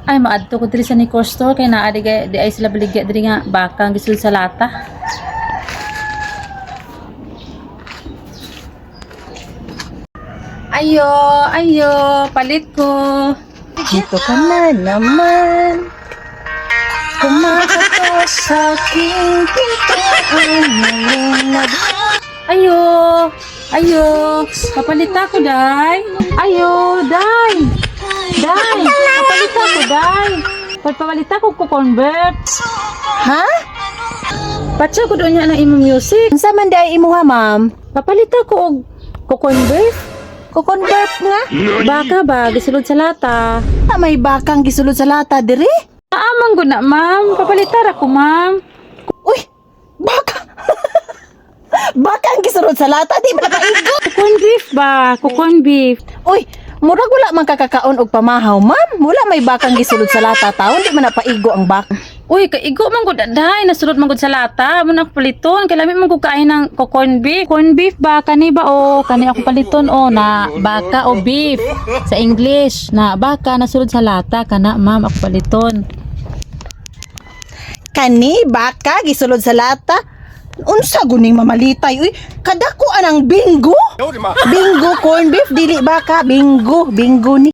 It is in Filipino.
Ay maadto ko diri sa Nicole store kay naa di ay sila baligya diri nga bakang gisul sa lata. Ayo, palit ko. Dito ka na naman. Kumakato sa aking pintuan. Ayo, papalit ako, day. Ayo, day. Day, papalit ako, day. Papalit ako ko convert. Ha? Patsa ko doon niya ng imong music. Unsa man day imuha, ma'am? Papalit ako og ko convert. Ko-convert nga? Baka ba gisulod sa lata. May bakang gisulod sa lata diri? Amang gud na, ma'am. Papalitar ako, ma'am. Uy, baka. Bakang gisulod sa lata, di ba napaigo? Kukon beef ba? Kukon beef. Uy, murag wala man kakakaon og pamahaw, ma'am. Wala may bakang gisulod sa lata taon, di man napaigo ang bak. Uy, kaigo man gud day, nasulod man gud sa lata. Mo na paliton, kay lami man gud kain ng corn beef. Corn beef ba kani ba o kani ako paliton o na baka o beef sa English na baka nasulod sa lata kana ma'am ako paliton. Kani baka gisulod sa lata? Unsa guning mamalitay? Uy, kadako anang bingo? Bingo corn beef dili baka, bingo ni.